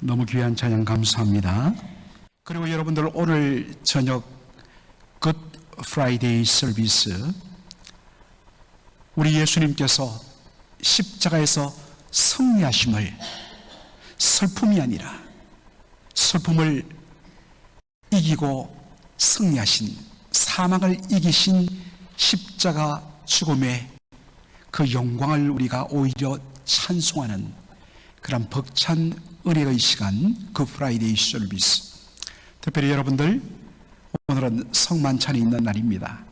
너무 귀한 찬양 감사합니다. 그리고 여러분들 오늘 저녁 굿 프라이데이 서비스, 우리 예수님께서 십자가에서 승리하심을, 슬픔이 아니라 슬픔을 이기고 승리하신, 사망을 이기신 십자가 죽음의 그 영광을 우리가 오히려 찬송하는 그런 벅찬 은혜의 시간, 그 프라이데이 서비스. 특별히 여러분들, 오늘은 성만찬이 있는 날입니다.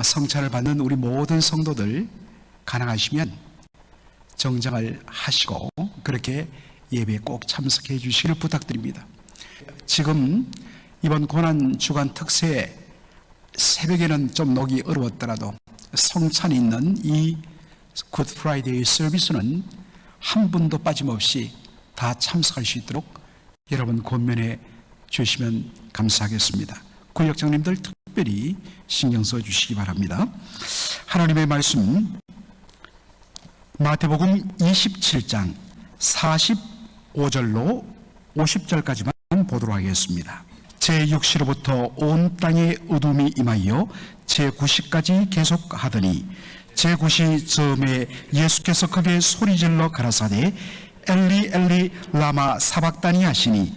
성찬을 받는 우리 모든 성도들 가능하시면 정장을 하시고 그렇게 예배에 꼭 참석해 주시기를 부탁드립니다. 지금 이번 고난주간 특세 새벽에는 좀 녹이 어려웠더라도 성찬이 있는 이 굿 프라이데이 서비스는 한 분도 빠짐없이 다 참석할 수 있도록 여러분 권면해 주시면 감사하겠습니다. 구역장님들 특별히 신경 써 주시기 바랍니다. 하나님의 말씀, 마태복음 27장 45절로 50절까지만 보도록 하겠습니다. 제6시로부터 온 땅에 어둠이 임하여 제9시까지 계속하더니 제9시 즈음에 예수께서 크게 소리질러 가라사대 엘리 엘리 라마 사박다니 하시니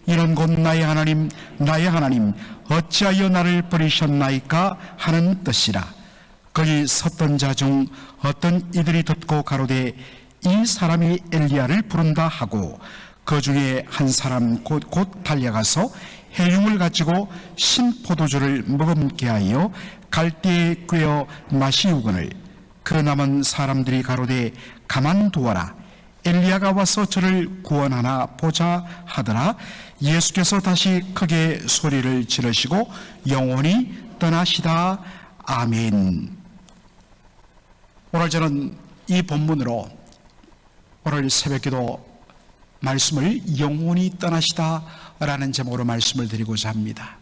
이는 곧 나의 하나님 나의 하나님 어찌하여 나를 버리셨나이까 하는 뜻이라. 거기 섰던 자 중 어떤 이들이 듣고 가로되 이 사람이 엘리야를 부른다 하고, 그 중에 한 사람 곧 달려가서 해융을 가지고 신포도주를 머금게 하여 갈대에 꿰어 마시우거늘 그 남은 사람들이 가로되 가만두어라, 엘리야가 와서 저를 구원하나 보자 하더라. 예수께서 다시 크게 소리를 지르시고 영원히 떠나시다. 아멘. 오늘 저는 이 본문으로 오늘 새벽기도 말씀을 영원히 떠나시다 라는 제목으로 말씀을 드리고자 합니다.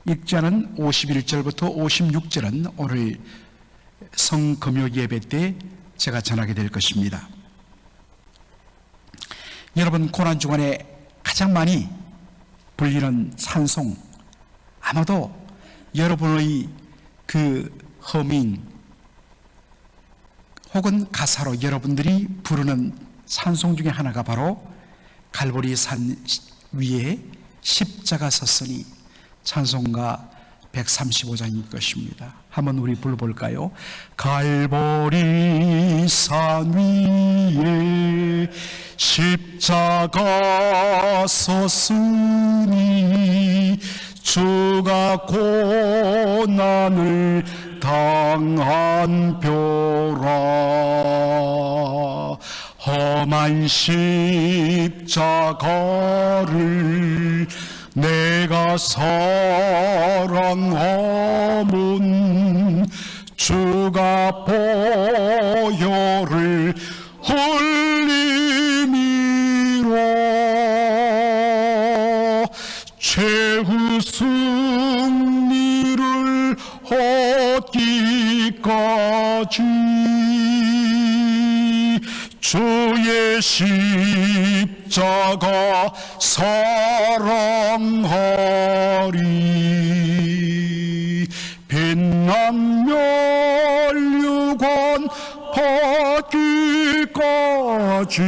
읽자는 51절부터 56절은 오늘 성금요 예배 때 제가 전하게 될 것입니다. 여러분, 고난주간에 가장 많이 불리는 찬송, 아마도 여러분의 그 허밍 혹은 가사로 여러분들이 부르는 찬송 중에 하나가 바로 갈보리 산 위에 십자가 섰으니 찬송가 135장일 것입니다. 한번 우리 불러볼까요? 갈보리 산 위에 십자가 섰으니 주가 고난을 당한 뼈라. 험한 십자가를 내가 사랑하면 주가 보혈을 흘림이라. 최후 승리를 얻기까지 주의 십자가 사랑하리. 빛난 멸류관 받기까지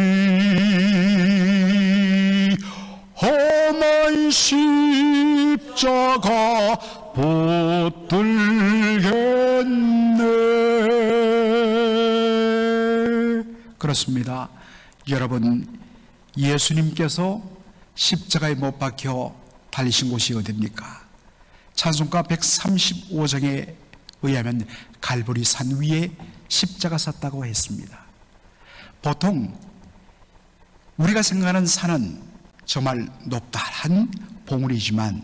험한 십자가 붙들겠네. 그렇습니다. 여러분, 예수님께서 십자가에 못 박혀 달리신 곳이 어디입니까? 찬송가 135장에 의하면 갈보리 산 위에 십자가 섰다고 했습니다. 보통 우리가 생각하는 산은 정말 높다란 봉우리지만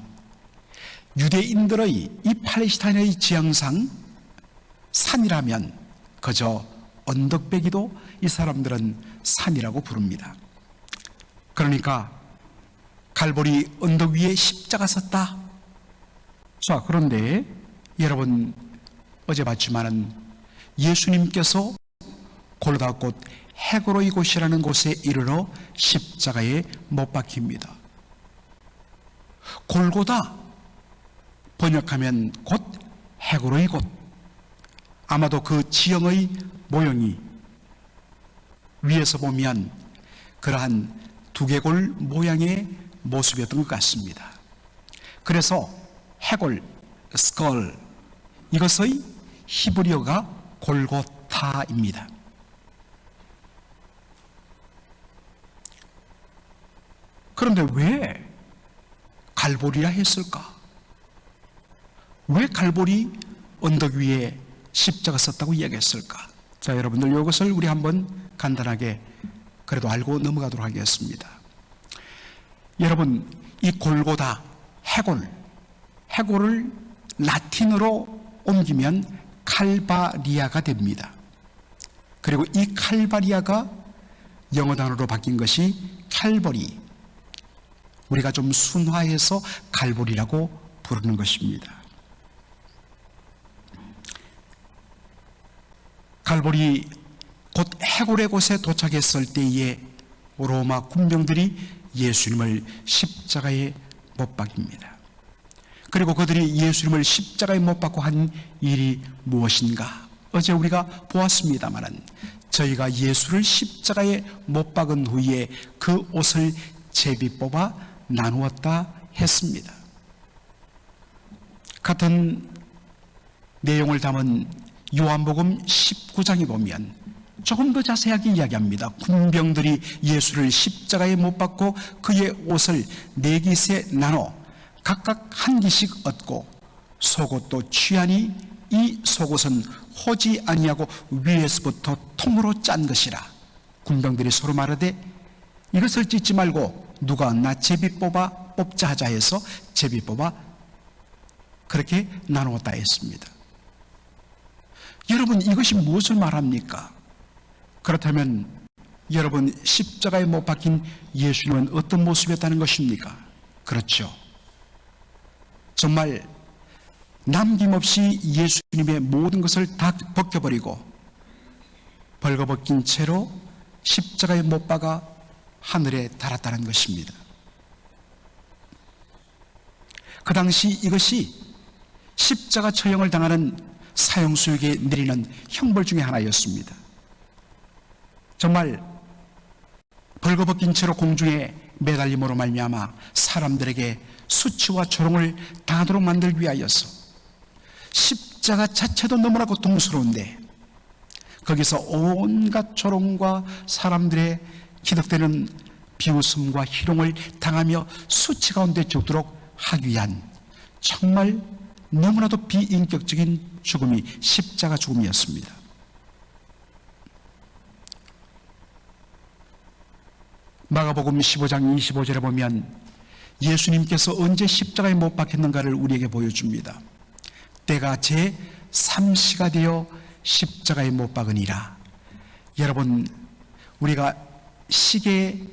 유대인들의 이 팔레스타인의 지형상 산이라면 그저 언덕배기도 이 사람들은 산이라고 부릅니다. 그러니까 갈보리 언덕 위에 십자가 섰다. 자, 그런데 여러분 어제 봤지만은 예수님께서 골고다 헤고로이 곳이라는 곳에 이르러 십자가에 못 박힙니다. 골고다 번역하면 곧 헤고로이 곳. 아마도 그 지형의 모형이 위에서 보면 그러한 두개골 모양의 모습이었던 것 같습니다. 그래서 해골, 스컬, 이것의 히브리어가 골고타입니다. 그런데 왜 갈보리라 했을까? 왜 갈보리 언덕 위에 십자가 썼다고 이야기했을까? 자, 여러분들 이것을 우리 한번 간단하게 그래도 알고 넘어가도록 하겠습니다. 여러분, 이 골고다, 해골을 라틴어로 옮기면 칼바리아가 됩니다. 그리고 이 칼바리아가 영어 단어로 바뀐 것이 칼버리, 우리가 좀 순화해서 갈보리라고 부르는 것입니다. 갈보리 곧 해골의 곳에 도착했을 때에 로마 군병들이 예수님을 십자가에 못 박입니다. 그리고 그들이 예수님을 십자가에 못 박고 한 일이 무엇인가? 어제 우리가 보았습니다마는 저희가 예수를 십자가에 못 박은 후에 그 옷을 제비 뽑아 나누었다 했습니다. 같은 내용을 담은 요한복음 19장에 보면 조금 더 자세하게 이야기합니다. 군병들이 예수를 십자가에 못 박고 그의 옷을 네 깃에 나눠 각각 한 깃씩 얻고 속옷도 취하니 이 속옷은 호지 아니하고 위에서부터 통으로 짠 것이라. 군병들이 서로 말하되 이것을 찢지 말고 누가 나 제비 뽑자 하자 해서 제비 뽑아 그렇게 나누었다 했습니다. 여러분, 이것이 무엇을 말합니까? 그렇다면 여러분, 십자가에 못 박힌 예수님은 어떤 모습이었다는 것입니까? 그렇죠. 정말 남김없이 예수님의 모든 것을 다 벗겨버리고 벌거벗긴 채로 십자가에 못 박아 하늘에 달았다는 것입니다. 그 당시 이것이 십자가 처형을 당하는 사형수에게 내리는 형벌 중에 하나였습니다. 정말 벌거벗긴 채로 공중에 매달림으로 말미암아 사람들에게 수치와 조롱을 당하도록 만들기 위하여서 십자가 자체도 너무나 고통스러운데 거기서 온갖 조롱과 사람들의 기득되는 비웃음과 희롱을 당하며 수치 가운데 죽도록 하기 위한 정말 너무나도 비인격적인 죽음이 십자가 죽음이었습니다. 마가복음 15장 25절에 보면 예수님께서 언제 십자가에 못 박혔는가를 우리에게 보여줍니다. 때가 제 3시가 되어 십자가에 못 박으니라. 여러분, 우리가 시계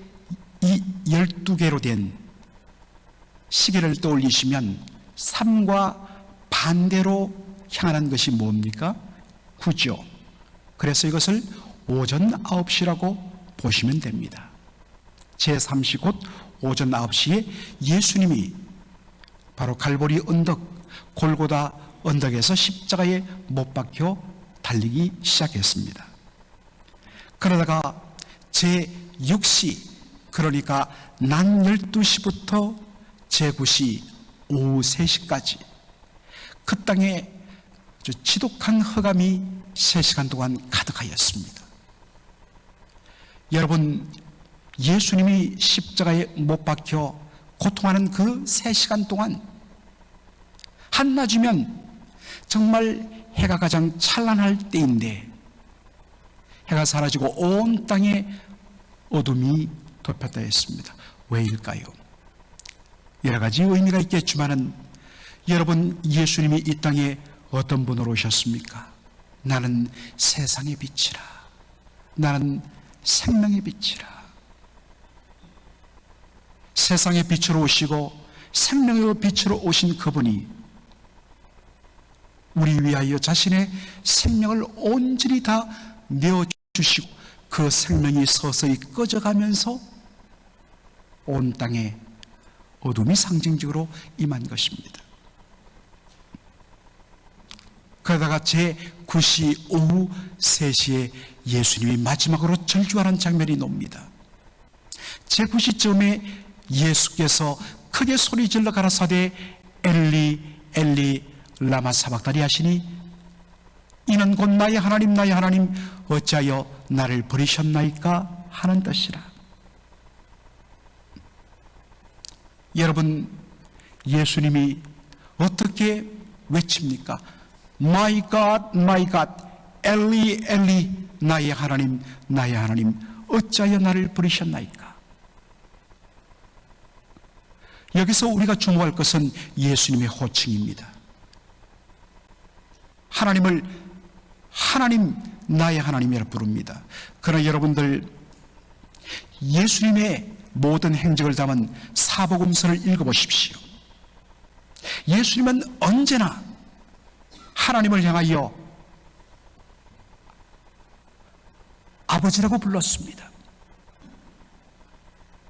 이 12개로 된 시계를 떠올리시면 3과 반대로 향하는 것이 뭡니까? 9죠. 그래서 이것을 오전 9시라고 보시면 됩니다. 제3시 곧 오전 9시에 예수님이 바로 갈보리 언덕, 골고다 언덕에서 십자가에 못 박혀 달리기 시작했습니다. 그러다가 제6시, 그러니까 낮 12시부터 제9시 오후 3시까지 그 땅에 지독한 흑암이 3시간 동안 가득하였습니다. 여러분, 예수님이 십자가에 못 박혀 고통하는 그 3시간 동안 한낮이면 정말 해가 가장 찬란할 때인데 해가 사라지고 온 땅에 어둠이 덮였다 했습니다. 왜일까요? 여러 가지 의미가 있겠지만은 여러분, 예수님이 이 땅에 어떤 분으로 오셨습니까? 나는 세상의 빛이라. 나는 생명의 빛이라. 세상의 빛으로 오시고 생명의 빛으로 오신 그분이 우리 위하여 자신의 생명을 온전히 다 내어주시고 그 생명이 서서히 꺼져가면서 온 땅에 어둠이 상징적으로 임한 것입니다. 그러다가 제9시 오후 3시에 예수님이 마지막으로 절규하는 장면이 나옵니다. 제9시쯤에 예수께서 크게 소리질러 가라사대 엘리 엘리 라마 사박다니 하시니 이는 곧 나의 하나님 나의 하나님 어찌하여 나를 버리셨나이까 하는 뜻이라. 여러분, 예수님이 어떻게 외칩니까? My God, my God, 엘리 엘리 나의 하나님 나의 하나님 어찌하여 나를 버리셨나이까? 여기서 우리가 주목할 것은 예수님의 호칭입니다. 하나님을 하나님 나의 하나님이라 부릅니다. 그러나 여러분들 예수님의 모든 행적을 담은 사복음서를 읽어보십시오. 예수님은 언제나 하나님을 향하여 아버지라고 불렀습니다.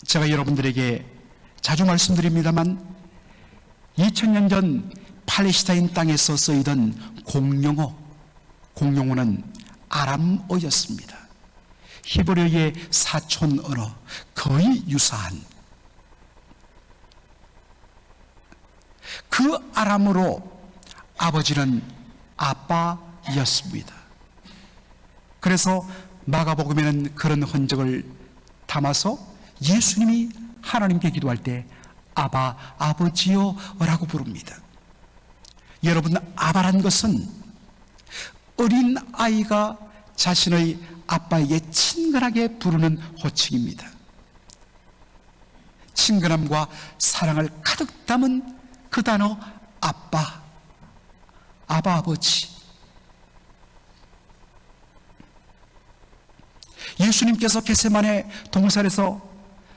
제가 여러분들에게 자주 말씀드립니다만 2000년 전 팔레스타인 땅에서 쓰이던 공용어는 아람어였습니다. 히브리어의 사촌 언어, 거의 유사한 그 아람어로 아버지는 아빠였습니다. 그래서 마가복음에는 그런 흔적을 담아서 예수님이 하나님께 기도할 때 아바, 아버지요 라고 부릅니다. 여러분, 아바란 것은 어린 아이가 자신의 아빠에게 친근하게 부르는 호칭입니다. 친근함과 사랑을 가득 담은 그 단어 아빠, 아바, 아버지. 예수님께서 겟세마네 동산에서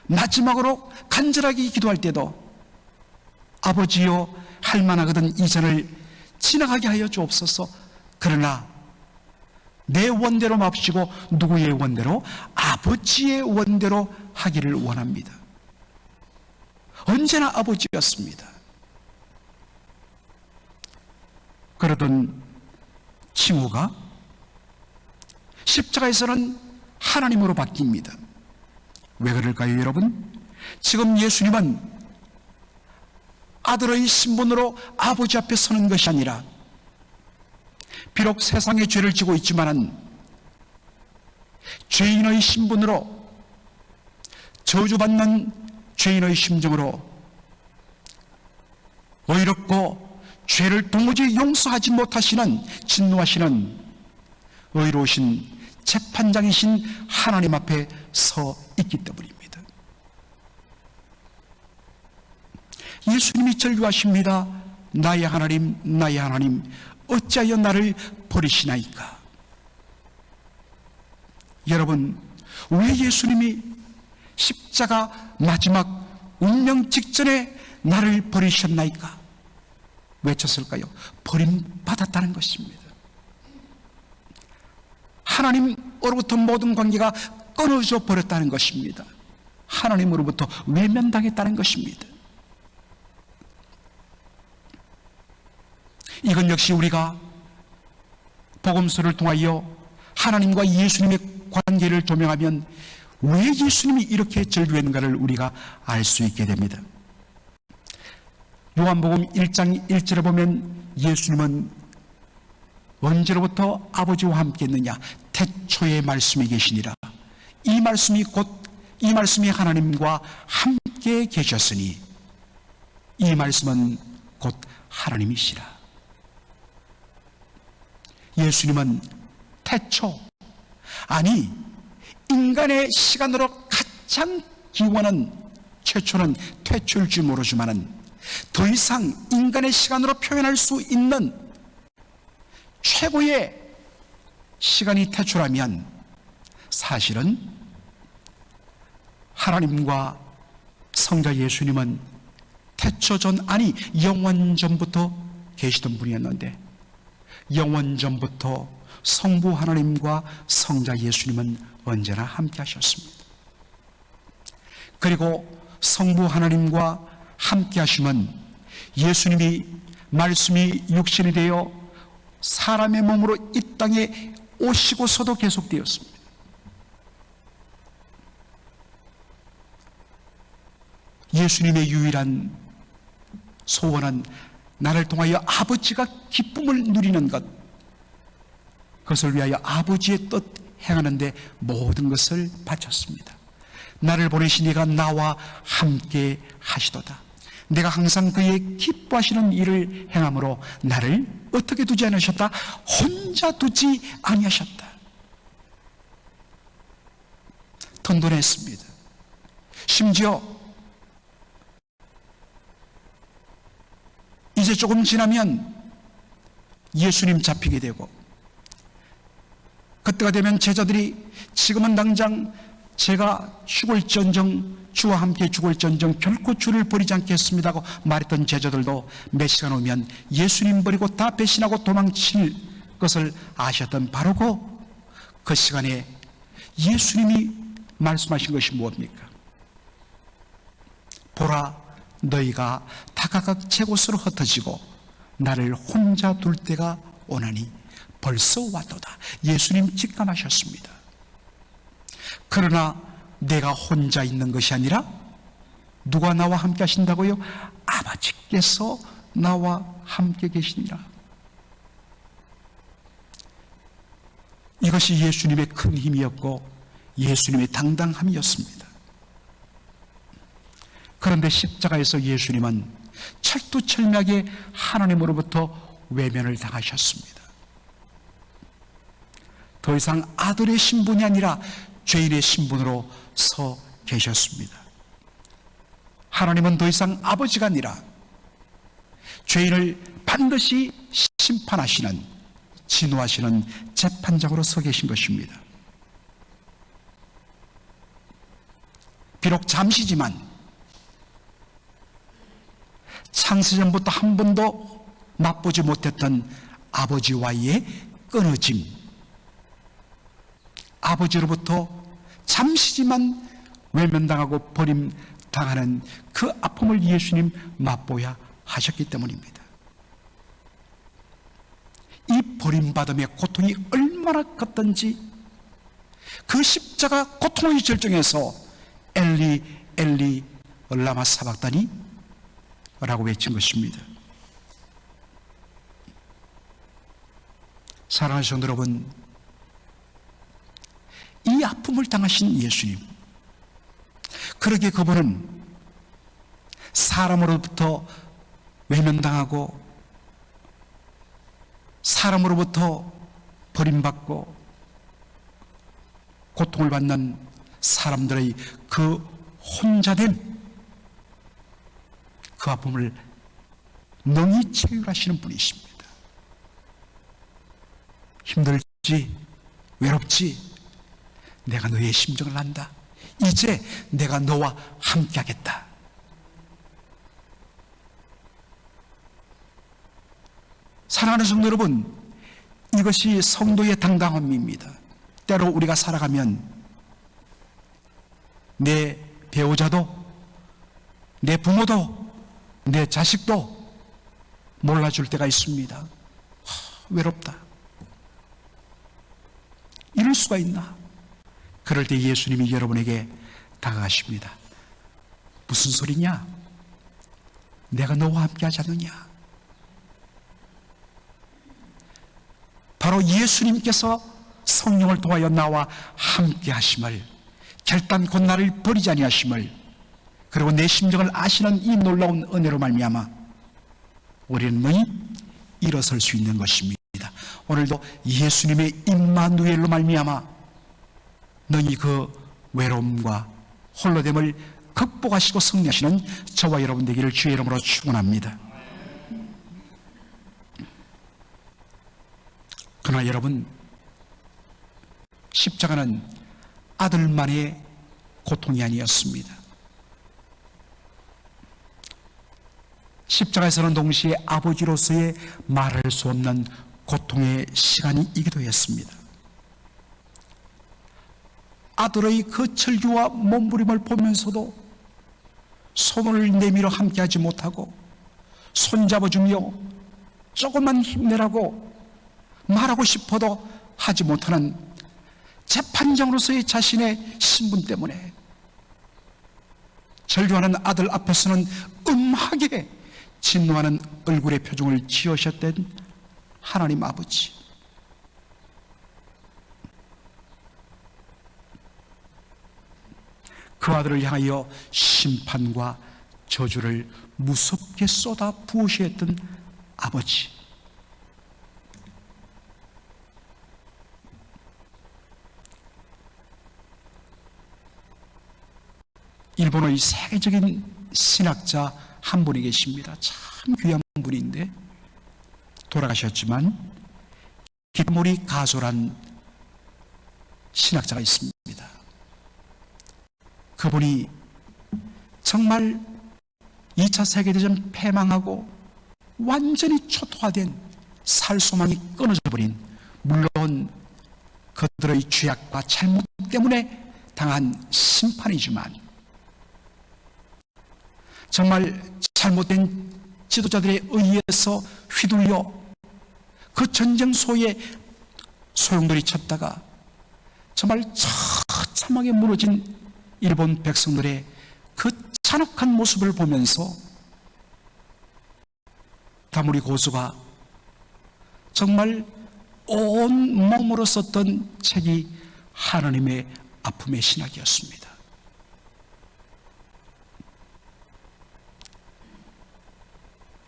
마지막으로 간절하게 기도할 때도 아버지요 할만하거든 이 잔을 지나가게 하여 주옵소서. 그러나 내 원대로 맙시고 누구의 원대로? 아버지의 원대로 하기를 원합니다. 언제나 아버지였습니다. 그러던 칭호가 십자가에서는 하나님으로 바뀝니다. 왜 그럴까요, 여러분? 지금 예수님은 아들의 신분으로 아버지 앞에 서는 것이 아니라 비록 세상의 죄를 지고 있지만은 죄인의 신분으로 저주받는 죄인의 심정으로 의롭고 죄를 도무지 용서하지 못하시는 진노하시는 의로우신 재판장이신 하나님 앞에 서 있기 때문입니다. 예수님이 절규하십니다. 나의 하나님 나의 하나님 어찌하여 나를 버리시나이까? 여러분, 왜 예수님이 십자가 마지막 운명 직전에 나를 버리셨나이까? 외쳤을까요? 버림받았다는 것입니다. 하나님으로부터 모든 관계가 끊어져 버렸다는 것입니다. 하나님으로부터 외면당했다는 것입니다. 이건 역시 우리가 복음서를 통하여 하나님과 예수님의 관계를 조명하면 왜 예수님이 이렇게 절규했는가를 우리가 알 수 있게 됩니다. 요한복음 1장 1절에 보면 예수님은 언제로부터 아버지와 함께 했느냐? 태초의 말씀이 계시니라. 이 말씀이 하나님과 함께 계셨으니 이 말씀은 곧 하나님이시라. 예수님은 태초, 아니 인간의 시간으로 가장 기원한 최초는 태초일지 모르지만은 더 이상 인간의 시간으로 표현할 수 있는 최고의 시간이 태초라면 사실은 하나님과 성자 예수님은 태초 전, 아니 영원 전부터 계시던 분이었는데 영원전부터 성부 하나님과 성자 예수님은 언제나 함께 하셨습니다. 그리고 성부 하나님과 함께 하심은 예수님이 말씀이 육신이 되어 사람의 몸으로 이 땅에 오시고서도 계속되었습니다. 예수님의 유일한 소원은 나를 통하여 아버지가 기쁨을 누리는 것, 그것을 위하여 아버지의 뜻 행하는 데 모든 것을 바쳤습니다. 나를 보내신 이가 나와 함께 하시도다. 내가 항상 그의 기뻐하시는 일을 행함으로 나를 어떻게 두지 않으셨다? 혼자 두지 아니하셨다. 든든했습니다. 심지어 이제 조금 지나면 예수님 잡히게 되고, 그때가 되면 제자들이 지금은 당장 제가 죽을전정, 주와 함께 죽을전정 결코 주를 버리지 않겠습니다 하고 말했던 제자들도 몇 시간 오면 예수님 버리고 다 배신하고 도망칠 것을 아셨던 바로 그 시간에 예수님이 말씀하신 것이 무엇입니까? 보라, 너희가 다 각각 제 곳으로 흩어지고 나를 혼자 둘 때가 오나니 벌써 왔도다. 예수님 직감하셨습니다. 그러나 내가 혼자 있는 것이 아니라 누가 나와 함께 하신다고요? 아버지께서 나와 함께 계시니라. 이것이 예수님의 큰 힘이었고 예수님의 당당함이었습니다. 그런데 십자가에서 예수님은 철두철미하게 하나님으로부터 외면을 당하셨습니다. 더 이상 아들의 신분이 아니라 죄인의 신분으로 서 계셨습니다. 하나님은 더 이상 아버지가 아니라 죄인을 반드시 심판하시는, 진노하시는 재판장으로 서 계신 것입니다. 비록 잠시지만 창세전부터 한 번도 맛보지 못했던 아버지와의 끊어짐, 아버지로부터 잠시지만 외면당하고 버림당하는 그 아픔을 예수님 맛보야 하셨기 때문입니다. 이 버림받음의 고통이 얼마나 컸던지, 그 십자가 고통의 절정에서 엘리 엘리 라마 사박다니 라고 외친 것입니다. 사랑하는 성도 여러분, 이 아픔을 당하신 예수님, 그러기에 그분은 사람으로부터 외면당하고 사람으로부터 버림받고 고통을 받는 사람들의 그 혼자된 그 아픔을 능히 체휼하시는 분이십니다. 힘들지, 외롭지, 내가 너의 심정을 안다. 이제 내가 너와 함께 하겠다. 사랑하는 성도 여러분, 이것이 성도의 당당함입니다. 때로 우리가 살아가면 내 배우자도, 내 부모도, 내 자식도 몰라줄 때가 있습니다. 외롭다. 이럴 수가 있나? 그럴 때 예수님이 여러분에게 다가가십니다. 무슨 소리냐? 내가 너와 함께 하지 않느냐? 바로 예수님께서 성령을 통하여 나와 함께 하심을, 결단코 나를 버리지 아니하심을, 그리고 내 심정을 아시는 이 놀라운 은혜로 말미암아 우리는 능히 일어설 수 있는 것입니다. 오늘도 예수님의 임마누엘로 말미암아 능히 그 외로움과 홀로됨을 극복하시고 승리하시는 저와 여러분 되기를 주의 이름으로 축원합니다. 그러나 여러분, 십자가는 아들만의 고통이 아니었습니다. 십자가에서는 동시에 아버지로서의 말할 수 없는 고통의 시간이기도 했습니다. 아들의 그 절규와 몸부림을 보면서도 손을 내밀어 함께하지 못하고 손잡아주며 조금만 힘내라고 말하고 싶어도 하지 못하는 재판장으로서의 자신의 신분 때문에 절규하는 아들 앞에서는 음하게 진노하는 얼굴의 표정을 지으셨던 하나님 아버지, 그 아들을 향하여 심판과 저주를 무섭게 쏟아 부으셔야 했던 아버지, 일본의 세계적인 신학자 한 분이 계십니다. 참 귀한 분인데 돌아가셨지만 기타모리 가소란 신학자가 있습니다. 그분이 정말 2차 세계대전 패망하고 완전히 초토화된 살소망이 끊어져 버린, 물론 그들의 죄악과 잘못 때문에 당한 심판이지만 정말 잘못된 지도자들에 의해서 휘둘려 그 전쟁소에 소용돌이 쳤다가 정말 처참하게 무너진 일본 백성들의 그 잔혹한 모습을 보면서 다무리 고수가 정말 온 몸으로 썼던 책이 하나님의 아픔의 신학이었습니다.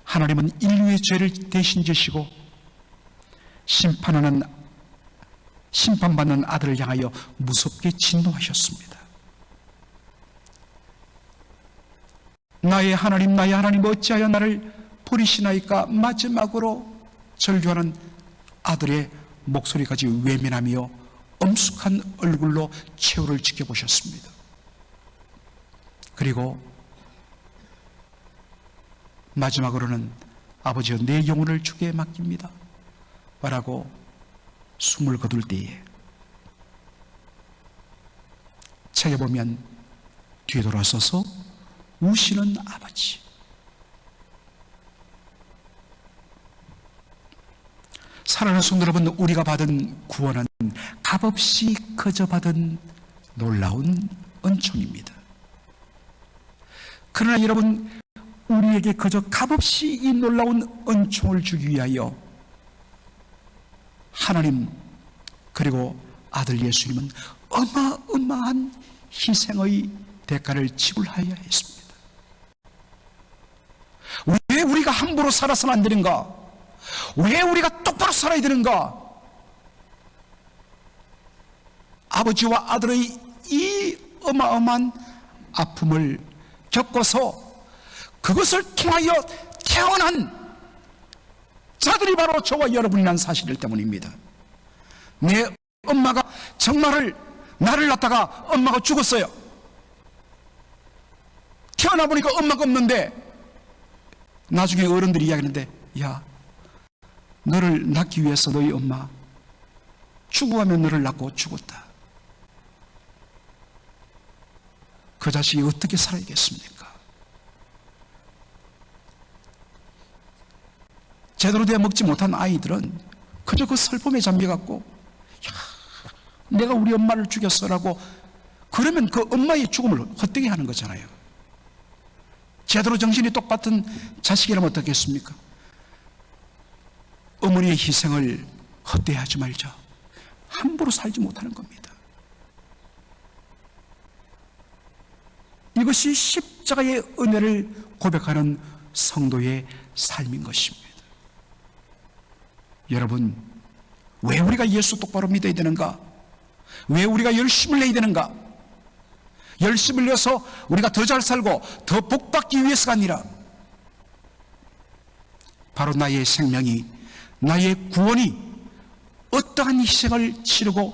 하나님은 인류의 죄를 대신 지시고 심판받는 아들을 향하여 무섭게 진노하셨습니다. 나의 하나님 어찌하여 나를 버리시나이까 마지막으로 절규하는 아들의 목소리까지 외면하며 엄숙한 얼굴로 최후를 지켜보셨습니다. 그리고 마지막으로는 아버지여 내 영혼을 주께 맡깁니다 라고 숨을 거둘 때에 책에 보면 뒤에 돌아서서 우시는 아버지, 사랑하는 성도 여러분, 우리가 받은 구원은 값없이 거저 받은 놀라운 은총입니다. 그러나 여러분, 우리에게 그저 값없이 이 놀라운 은총을 주기 위하여 하나님 그리고 아들 예수님은 어마어마한 희생의 대가를 지불하여야 했습니다. 왜 우리가 함부로 살아서는 안 되는가? 왜 우리가 똑바로 살아야 되는가? 아버지와 아들의 이 어마어마한 아픔을 겪어서 그것을 통하여 태어난 자들이 바로 저와 여러분이라는 사실 때문입니다. 내 엄마가 정말 나를 낳다가 엄마가 죽었어요. 태어나 보니까 엄마가 없는데 나중에 어른들이 이야기하는데, 야, 너를 낳기 위해서 너희 엄마 죽어가면 너를 낳고 죽었다. 그 자식이 어떻게 살아야겠습니까? 제대로 되어 먹지 못한 아이들은 그저 그 슬픔에 잠겨갖고, 야, 내가 우리 엄마를 죽였어라고 그러면 그 엄마의 죽음을 헛되게 하는 거잖아요. 제대로 정신이 똑같은 자식이라면 어떻겠습니까? 어머니의 희생을 헛되이 하지 말자. 함부로 살지 못하는 겁니다. 이것이 십자가의 은혜를 고백하는 성도의 삶인 것입니다. 여러분, 왜 우리가 예수 똑바로 믿어야 되는가? 왜 우리가 열심을 내야 되는가? 열심을 내서 우리가 더 잘 살고 더 복받기 위해서가 아니라 바로 나의 생명이, 나의 구원이 어떠한 희생을 치르고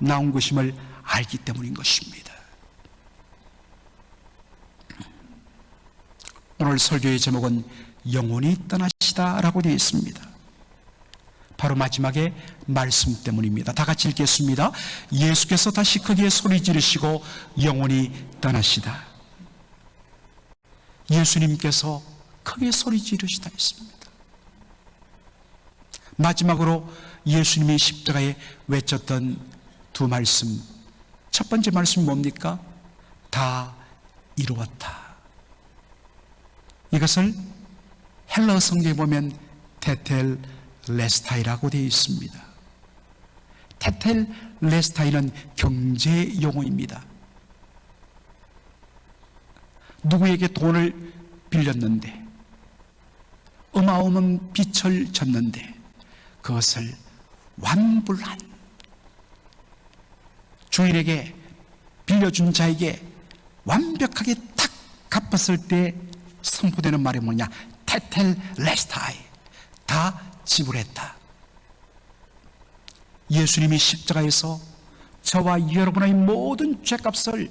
나온 것임을 알기 때문인 것입니다. 오늘 설교의 제목은 영원히 떠나시다 라고 되어 있습니다. 바로 마지막에 말씀 때문입니다. 다 같이 읽겠습니다. 예수께서 다시 크게 소리 지르시고 영혼이 떠나시다. 예수님께서 크게 소리 지르시다 했습니다. 마지막으로 예수님이 십자가에 외쳤던 두 말씀, 첫 번째 말씀이 뭡니까? 다 이루었다. 이것을 헬라어 성경에 보면 테텔레스타이라고 되어 있습니다. 테텔레스타이는 경제 용어입니다. 누구에게 돈을 빌렸는데 어마어마한 빚을 졌는데 그것을 완불한, 주인에게 빌려준 자에게 완벽하게 탁 갚았을 때 선포되는 말이 뭐냐? 테텔레스타이, 다 지불했다. 예수님이 십자가에서 저와 여러분의 모든 죄값을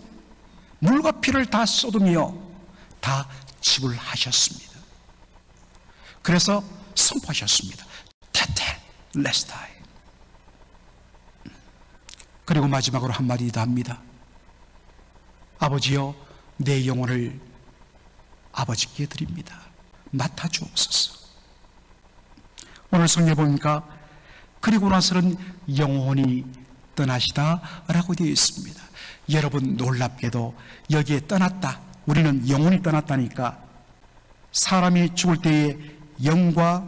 물과 피를 다 쏟으며 다 지불하셨습니다. 그래서 선포하셨습니다. 테텔레스타이. 그리고 마지막으로 한마디 더 합니다. 아버지여, 내 영혼을 아버지께 드립니다. 맡아 주옵소서. 오늘 성경에 보니까 그리고 나서는 영혼이 떠나시다 라고 되어 있습니다. 여러분, 놀랍게도 여기에 떠났다, 우리는 영혼이 떠났다니까, 사람이 죽을 때에 영과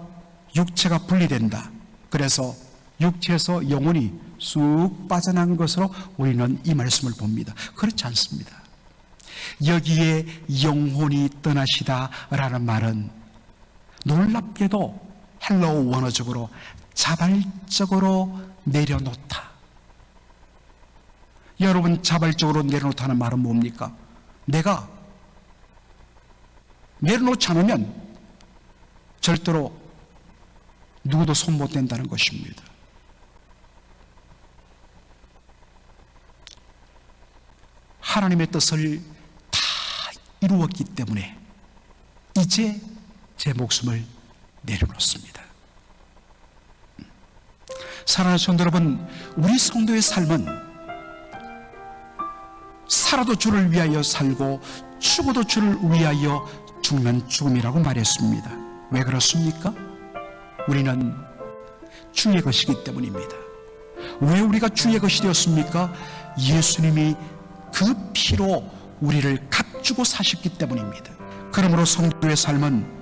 육체가 분리된다. 그래서 육체에서 영혼이 쑥 빠져나간 것으로 우리는 이 말씀을 봅니다. 그렇지 않습니다. 여기에 영혼이 떠나시다 라는 말은 놀랍게도 헬라어 원어적으로 자발적으로 내려놓다. 여러분, 자발적으로 내려놓다는 말은 뭡니까? 내가 내려놓지 않으면 절대로 누구도 손 못 댄다는 것입니다. 하나님의 뜻을 다 이루었기 때문에 이제 제 목숨을 내려놓습니다. 사랑하는 성도 여러분, 우리 성도의 삶은 살아도 주를 위하여 살고 죽어도 주를 위하여 죽는 죽음이라고 말했습니다. 왜 그렇습니까? 우리는 주의 것이기 때문입니다. 왜 우리가 주의 것이 되었습니까? 예수님이 그 피로 우리를 값주고 사셨기 때문입니다. 그러므로 성도의 삶은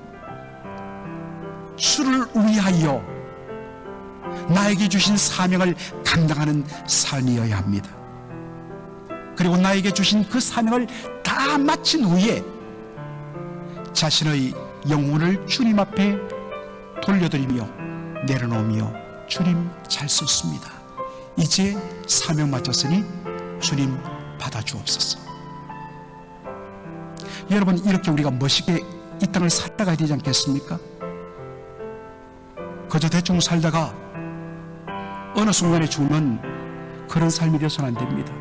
주를 위하여 나에게 주신 사명을 감당하는 삶이어야 합니다. 그리고 나에게 주신 그 사명을 다 마친 후에 자신의 영혼을 주님 앞에 돌려드리며 내려놓으며, 주님 잘 썼습니다, 이제 사명 마쳤으니 주님 받아주옵소서. 여러분, 이렇게 우리가 멋있게 이 땅을 살아가야 되지 않겠습니까? 그저 대충 살다가 어느 순간에 죽는 그런 삶이 되어서는 안 됩니다.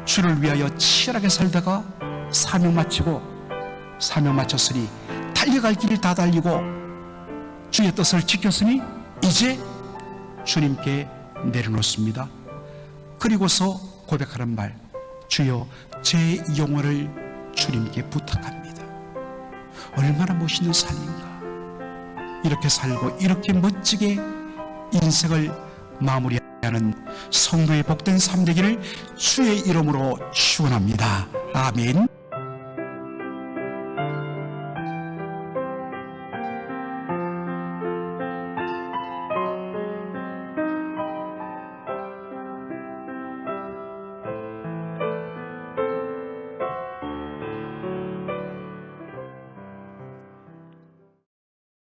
주를 위하여 치열하게 살다가 사명 마치고, 사명 마쳤으니 달려갈 길 다 달리고 주의 뜻을 지켰으니 이제 주님께 내려놓습니다. 그리고서 고백하는 말, 주여 제 영혼을 주님께 부탁합니다. 얼마나 멋있는 삶인가. 이렇게 살고 이렇게 멋지게 인생을 마무리하는 성도의 복된 삶 되기를 주의 이름으로 축원합니다. 아멘.